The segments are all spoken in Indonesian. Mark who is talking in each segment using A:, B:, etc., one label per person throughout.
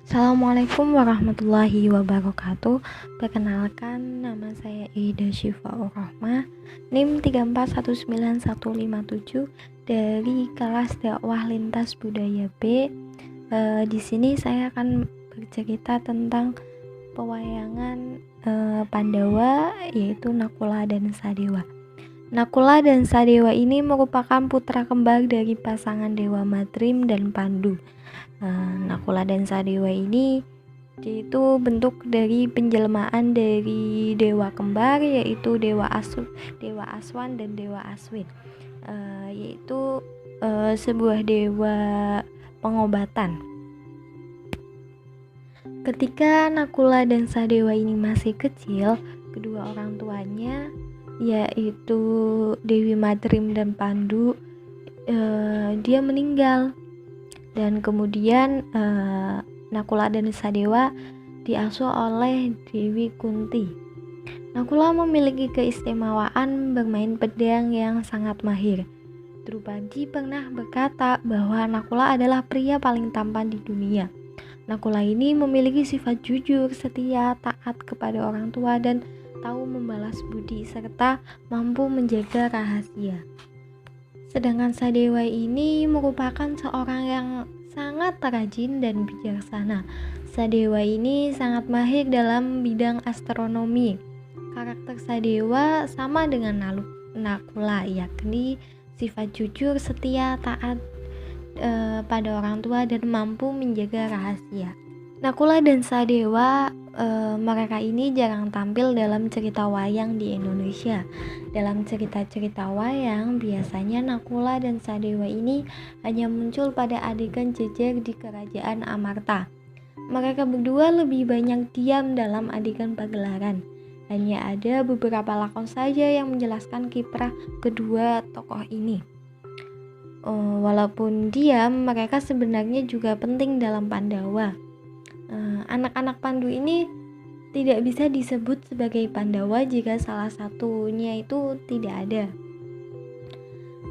A: Assalamualaikum warahmatullahi wabarakatuh. Perkenalkan, nama saya Ida Syifaur Rohmah, NIM 3419157 dari kelas dakwah lintas budaya B. Di sini saya akan bercerita tentang pewayangan Pandawa, yaitu Nakula dan Sadewa. Nakula dan Sadewa ini merupakan putra kembar dari pasangan Dewa Madrim dan Pandu. Nakula dan Sadewa ini itu bentuk dari penjelmaan dari dewa kembar, yaitu Dewa Aswan dan Dewa Aswin, yaitu sebuah dewa pengobatan. Ketika Nakula dan Sadewa ini masih kecil, kedua orang tuanya, yaitu Dewi Madrim dan Pandu, dia meninggal. Dan kemudian Nakula dan Sadewa diasuh oleh Dewi Kunti. Nakula memiliki keistimewaan bermain pedang yang sangat mahir. Drupadi pernah berkata bahwa Nakula adalah pria paling tampan di dunia. Nakula ini memiliki sifat jujur, setia, taat kepada orang tua, dan tahu membalas budi serta mampu menjaga rahasia. Sedangkan Sadewa ini merupakan seorang yang sangat rajin dan bijaksana. Sadewa ini sangat mahir dalam bidang astronomi. Karakter Sadewa sama dengan Nakula, yakni sifat jujur, setia, taat pada orang tua, dan mampu menjaga rahasia. Nakula dan Sadewa, mereka ini jarang tampil dalam cerita wayang di Indonesia. Dalam cerita-cerita wayang, biasanya Nakula dan Sadewa ini hanya muncul pada adegan jejer di kerajaan Amarta. Mereka berdua lebih banyak diam dalam adegan pagelaran. Hanya ada beberapa lakon saja yang menjelaskan kiprah kedua tokoh ini. Walaupun diam, mereka sebenarnya juga penting dalam Pandawa. Anak-anak Pandu ini tidak bisa disebut sebagai Pandawa jika salah satunya itu tidak ada.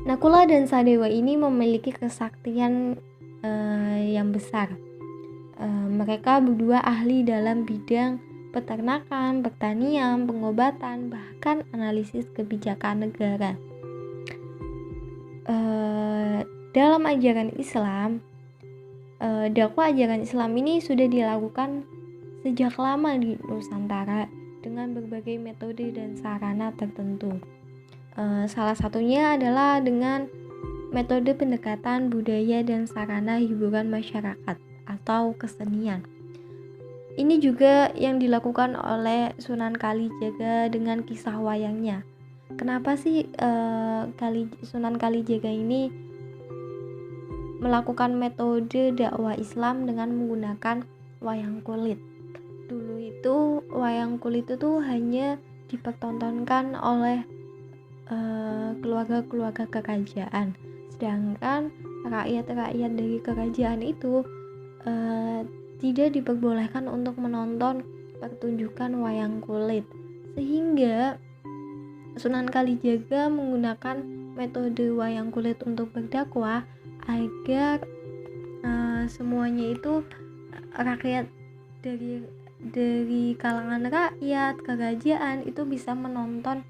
A: Nakula dan Sadewa ini memiliki kesaktian yang besar. Mereka berdua ahli dalam bidang peternakan, pertanian, pengobatan, bahkan analisis kebijakan negara. Dalam ajaran Islam, dakwah ajaran Islam ini sudah dilakukan sejak lama di Nusantara dengan berbagai metode dan sarana tertentu. Salah satunya adalah dengan metode pendekatan budaya dan sarana hiburan masyarakat atau kesenian. Ini juga yang dilakukan oleh Sunan Kalijaga dengan kisah wayangnya. Kenapa sih Sunan Kalijaga ini melakukan metode dakwah Islam dengan menggunakan wayang kulit? Dulu itu wayang kulit itu hanya dipertontonkan oleh keluarga-keluarga kerajaan, sedangkan rakyat-rakyat dari kerajaan itu tidak diperbolehkan untuk menonton pertunjukan wayang kulit, sehingga Sunan Kalijaga menggunakan metode wayang kulit untuk berdakwah agar semuanya itu rakyat dari kalangan rakyat, kerajaan itu bisa menonton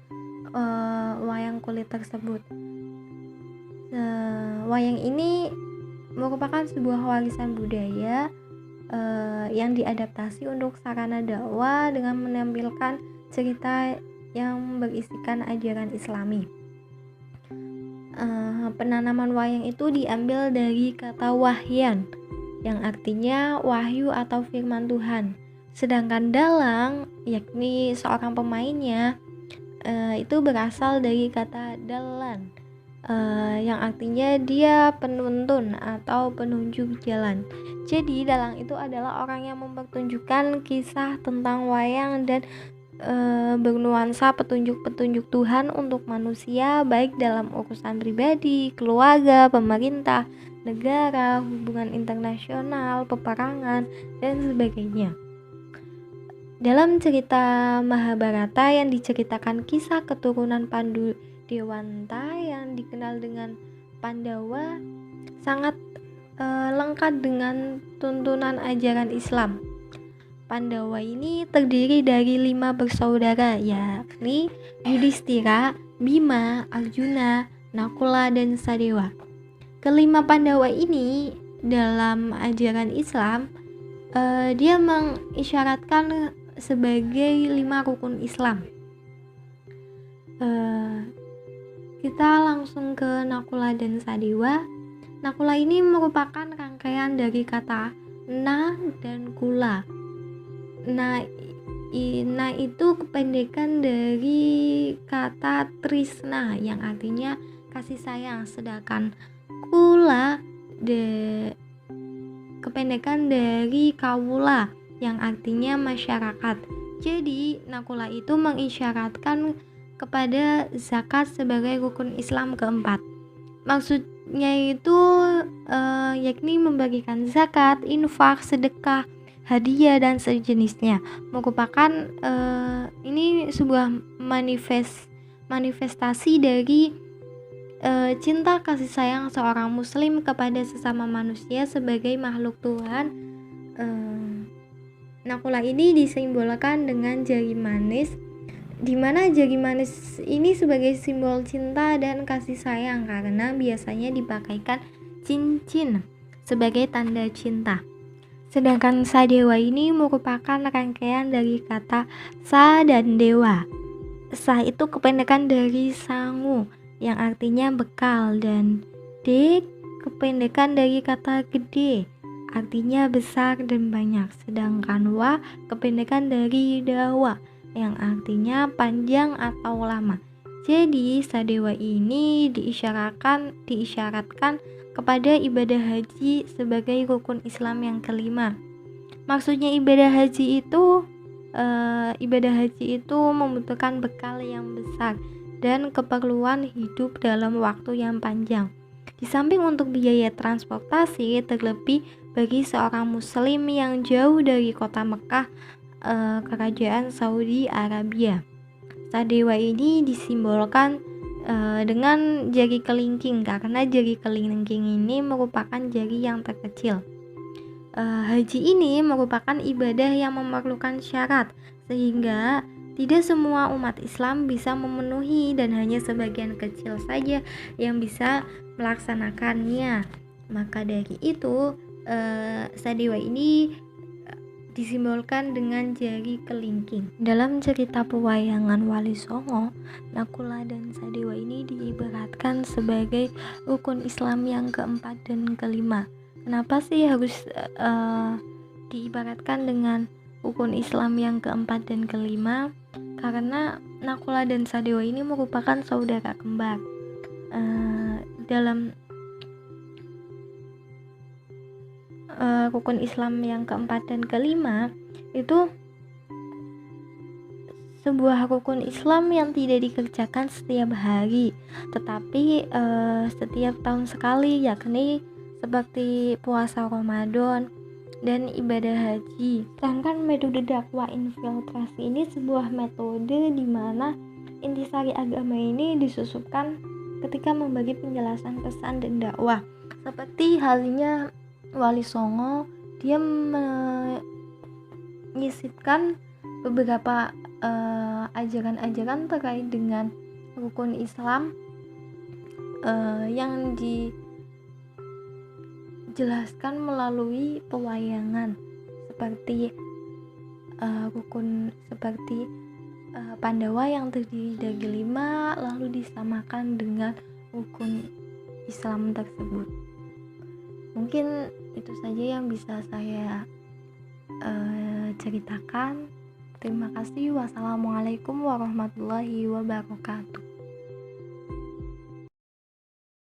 A: wayang kulit tersebut. Wayang ini merupakan sebuah warisan budaya yang diadaptasi untuk sarana dakwah dengan menampilkan cerita yang berisikan ajaran Islami. Penanaman wayang itu diambil dari kata wahyan, yang artinya wahyu atau firman Tuhan. Sedangkan dalang, yakni seorang pemainnya, itu berasal dari kata dalan, yang artinya dia penuntun atau penunjuk jalan. Jadi dalang itu adalah orang yang mempertunjukkan kisah tentang wayang dan bernuansa petunjuk-petunjuk Tuhan untuk manusia, baik dalam urusan pribadi, keluarga, pemerintah, negara, hubungan internasional, peperangan, dan sebagainya. Dalam cerita Mahabharata yang diceritakan kisah keturunan Pandu Dewanta yang dikenal dengan Pandawa, sangat lengkap dengan tuntunan ajaran Islam. Pandawa ini terdiri dari 5 bersaudara, yakni Yudhistira, Bima, Arjuna, Nakula, dan Sadewa. Kelima Pandawa ini dalam ajaran Islam, dia mengisyaratkan sebagai 5 rukun Islam. Kita langsung ke Nakula dan Sadewa. Nakula ini merupakan rangkaian dari kata na dan kula. Na itu kependekan dari kata trisna yang artinya kasih sayang, sedangkan kula kependekan dari kawula yang artinya masyarakat. Jadi nakula itu mengisyaratkan kepada zakat sebagai rukun Islam keempat. Maksudnya itu yakni membagikan zakat, infak, sedekah, hadiah, dan sejenisnya. Merupakan ini sebuah manifestasi dari cinta kasih sayang seorang muslim kepada sesama manusia sebagai makhluk Tuhan. Nakula ini disimbolkan dengan jari manis, di mana jari manis ini sebagai simbol cinta dan kasih sayang karena biasanya dipakaikan cincin sebagai tanda cinta. Sedangkan Sadewa ini merupakan rangkaian dari kata sa dan dewa. Sa itu kependekan dari sangu yang artinya bekal, dan de kependekan dari kata gede artinya besar dan banyak, sedangkan wa kependekan dari dawa yang artinya panjang atau lama. Jadi Sadewa ini diisyaratkan kepada ibadah haji sebagai rukun Islam yang kelima. Maksudnya ibadah haji itu membutuhkan bekal yang besar dan keperluan hidup dalam waktu yang panjang. Di samping untuk biaya transportasi, terlebih bagi seorang muslim yang jauh dari kota Mekah, kerajaan Saudi Arabia. Sadewa ini disimbolkan dengan jari kelingking karena jari kelingking ini merupakan jari yang terkecil. Haji ini merupakan ibadah yang memerlukan syarat sehingga tidak semua umat Islam bisa memenuhi dan hanya sebagian kecil saja yang bisa melaksanakannya. Maka dari itu Sadewa ini disimbolkan dengan jari kelingking. Dalam cerita pewayangan Wali Songo, Nakula dan Sadewa ini diibaratkan sebagai rukun Islam yang keempat dan kelima. Kenapa sih harus diibaratkan dengan rukun Islam yang keempat dan kelima? Karena Nakula dan Sadewa ini merupakan saudara kembar. Dalam rukun Islam yang keempat dan kelima itu sebuah rukun Islam yang tidak dikerjakan setiap hari, tetapi setiap tahun sekali, yakni seperti puasa Ramadan dan ibadah haji. Sedangkan metode dakwah infiltrasi ini sebuah metode di mana intisari agama ini disusupkan ketika membagi penjelasan pesan dan dakwah. Seperti halnya Wali Songo, dia menyisipkan beberapa ajaran-ajaran terkait dengan rukun Islam yang dijelaskan melalui pewayangan seperti Pandawa yang terdiri dari 5 lalu disamakan dengan rukun Islam tersebut. Mungkin itu saja yang bisa saya ceritakan. Terima kasih. Wassalamualaikum warahmatullahi wabarakatuh.